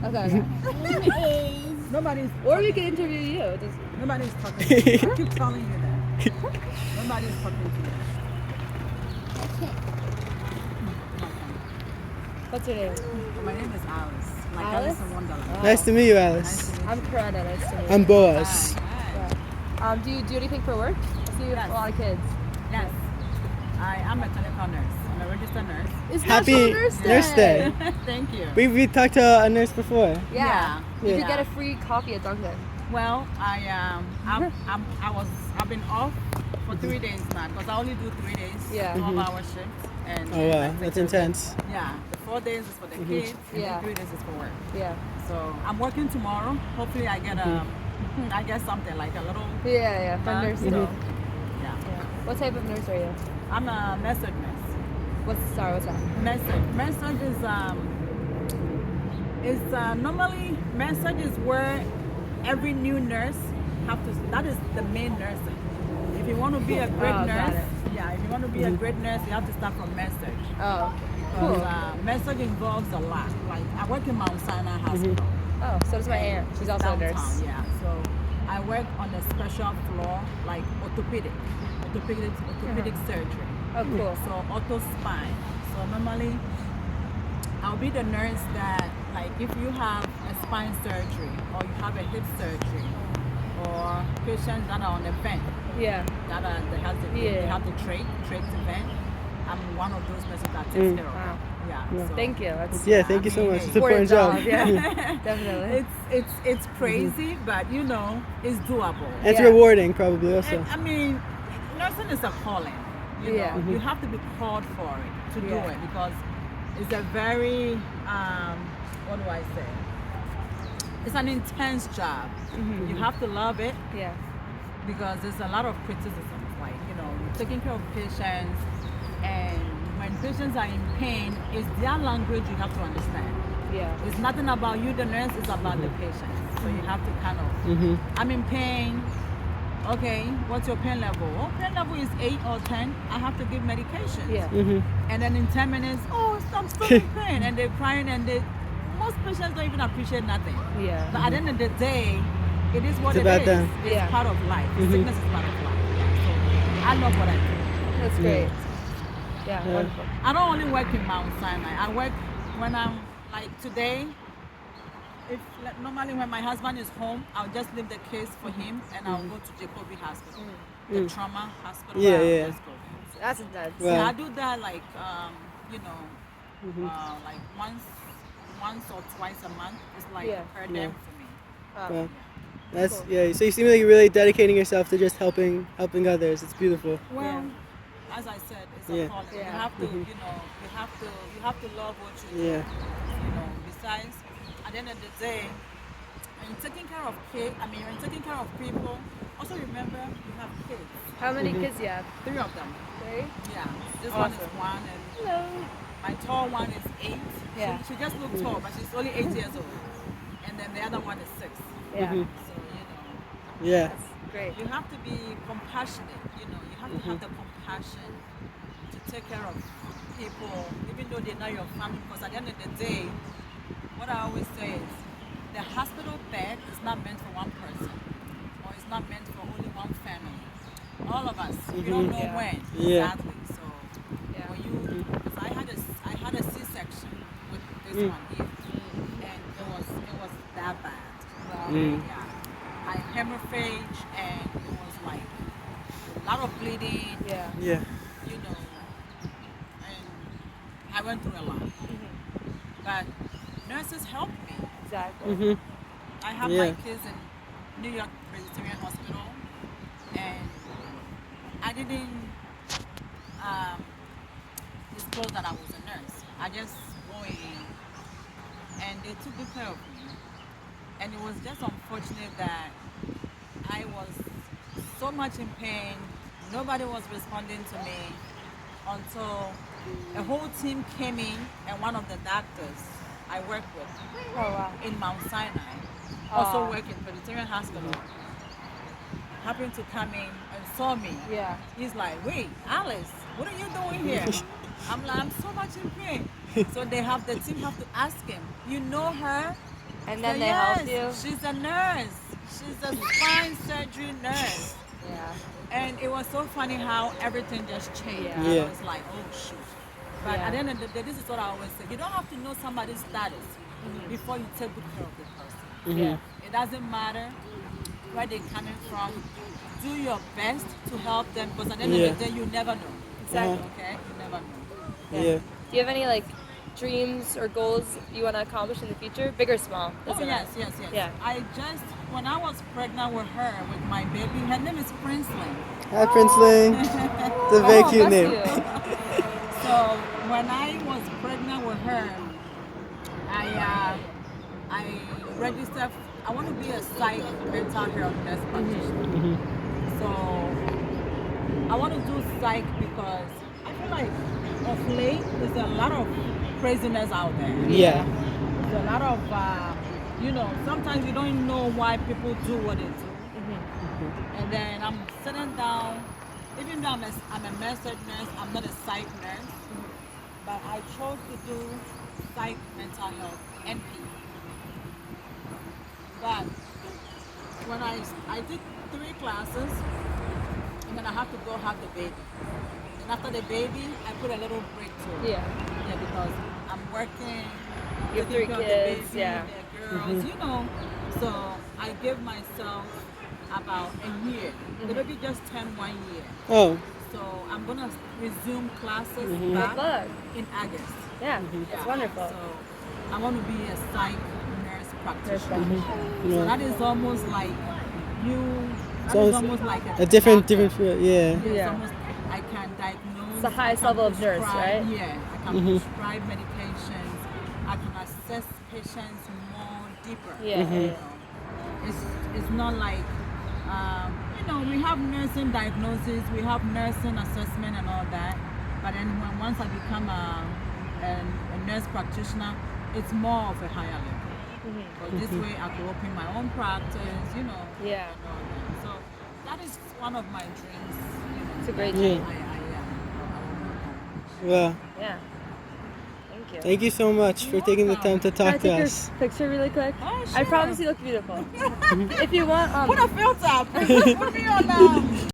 Okay. Nobody's Or we can interview you. nobody's talking to you. I keep telling you that. Nobody's talking to you. What's your name? My name is Alice. Like Alice? Alice in Wonderland. Nice to meet you, Nice Alice. to meet I'm you. Coretta. Nice to meet you. I'm Boaz. Hi. Yeah. Do you do anything for work? I see you have a lot of kids. Yes. I am a clinical nurse. I'm a registered nurse. It's Happy National Nurse Day. Nurse Day. Thank you. We talked to a nurse before. Yeah. You Yeah. could get a free coffee at Dunkin'. Well, I've been off for 3 days now because I only do 3 days, Yeah. 12-hour shifts. And Oh I wow, take that's care of them. intense. Yeah, the 4 days is for the kids, and Yeah. the 3 days is for work. Yeah. So I'm working tomorrow. Hopefully, I get I get something like a little. Yeah. Fun nurse. so, Day. yeah. Yeah. What type of nurse are you? I'm a message nurse. What's that? Message is normally message is where every new nurse have to. That is the main nursing. If you want to be a great Oh, got nurse, it. yeah. If you want to be a great nurse, you have to start from message. Oh. Because message involves a lot. Like I work in Mount Sinai Hospital. Oh, so does my aunt. She's also a downtown, nurse. Yeah. So I work on a special floor like orthopedic surgery. Oh, cool. So ortho spine. So normally I'll be the nurse that like if you have a spine surgery or you have a hip surgery or patients that are on a vent Yeah. that are they have the Yeah. they have the trach to vent. I'm one of those persons that takes care of Wow. them. Yeah. So Thank you. That's Yeah, thank you so much. It's an important job. Yeah. Definitely. it's crazy, but you know, it's doable. And it's Yeah. rewarding probably also. I mean, nursing is a calling. You Yeah. know, you have to be called for it to do Yeah. it because it's a very what do I say? It's an intense job. You have to love it Yeah. because there's a lot of criticism. Like you're taking care of patients, and when patients are in pain, it's their language you have to understand. Yeah. It's nothing about you, the nurse. It's about the patient. So you have to kind of. I'm in pain. Okay, what's your pain level? Oh, pain level is 8 or 10. I have to give medication. Yeah. And then in 10 minutes, oh, I'm still in pain, and they're crying, and most patients don't even appreciate nothing. Yeah. But at the end of the day, it is what It's it about is. them. It's Yeah. part of life. Sickness is part of life. Yeah. So I love what I do. That's great. Yeah. Yeah. Wonderful. I don't only work in Mount Sinai. I work when I'm like today. If like, normally when my husband is home, I'll just leave the case for him and I'll go to Jacobi Hospital, the trauma hospital. Yeah, I'll yeah. just go. That's intense. Well- Yeah, I do that like like once or twice a month. It's like Yeah. per dem for me. Well, that's yeah. So you seem like you're really dedicating yourself to just helping others. It's beautiful. Well, as I said, it's Yeah. a calling. Yeah. You have to, you have to love what you do. Yeah. Besides, at the end of the day, when you're taking care of kids, when you're taking care of people, also remember you have kids. How many kids do you have? 3 of them. Three. Yeah. This one is Awesome. 1, and Hello. my tall one is 8. Yeah. She just looks tall, but she's only 8 years old. And then the other one is 6. Yeah. So, Yeah. That's great. you have to be compassionate. You have to have the compassion to take care of people, even though they're not your family. Because at the end of the day, what I always say is, the hospital bed is not meant for one person, or it's not meant for only one family. All of us, we don't know Yeah. when Yeah. exactly. So Yeah. when you, because I had a C-section with this one here, and it was that bad. Yeah. I hemorrhage, and it was like a lot of bleeding. Yeah. Yeah. And I went through a lot. But nurses helped me. Exactly. I have Yeah. my kids in New York Presbyterian Hospital, and I didn't disclose that I was a nurse. I just go in, and they took good care of me. And it was just unfortunate that I was so much in pain. Nobody was responding to me until a whole team came in, and one of the doctors I work with Oh wow. in Mount Sinai, also Aw. work in Presbyterian Hospital, happened to come in and saw me. Yeah. He's like, "Wait, Alice, what are you doing here?" I'm like, "I'm so much in pain." So the team have to ask him, "You know her?" And then So they yes, help you. she's a nurse. She's a spine surgery nurse. Yeah. And it was so funny how everything just changed. Yeah. Yeah. I was like, oh shoot. But Yeah. at the end of the day, this is what I always say. You don't have to know somebody's status before you take good care of the person. Yeah. It doesn't matter where they're coming from. Do your best to help them because at the end Yeah. of the day, you never know. Exactly. Okay? You never know. Yeah. Do you have any like dreams or goals you want to accomplish in the future, big or small? Oh Doesn't yes, matter. yes, yes. Yeah. When I was pregnant with her, with my baby, her name is Princeling. Hi, Princeling. It's a very Oh, cute bless name. you. So when I was pregnant with her, I registered. I want to be a psych mental health nurse practitioner. So I want to do psych because I feel like of late there's a lot of craziness out there. Yeah. There's a lot of sometimes you don't even know why people do what they do. And then I'm sitting down, even though I'm a med-surg nurse, I'm not a psych nurse, but I chose to do psych mental health NP. But when I did 3 classes, and then I have to go have the baby. And after the baby, I put a little break to it. Yeah. Yeah, because I'm working. You have taking 3 care of the kids, baby, yeah. the girls, So I give myself about a year. The baby just turned 1 year. Oh. So I'm gonna resume classes Good back luck. in August. Yeah. Yeah. It's wonderful. So I want to be a psych nurse Nurse practitioner. practitioner. So Yeah. that is almost like you. That So is it's almost like A different doctor. field. Yeah. It's Yeah. almost, I can diagnose. It's the highest I can level of nurse, prescribe- right? Yeah, I can prescribe medications. I can assess patients more deeper. Yeah. You know. It's not like we have nursing diagnosis, we have nursing assessment and all that. But then once I become a nurse practitioner, it's more of a higher level. But this way I could open my own practice, Yeah. and all that. So that is one of my dreams. It's a great that dream. I want to accomplish. Well, Yeah. Thank you. thank you so much for You're taking the time welcome. to Can I talk take to your us. picture really quick? Oh, I sure. promise you look beautiful. If you want, Put a filter. Put me on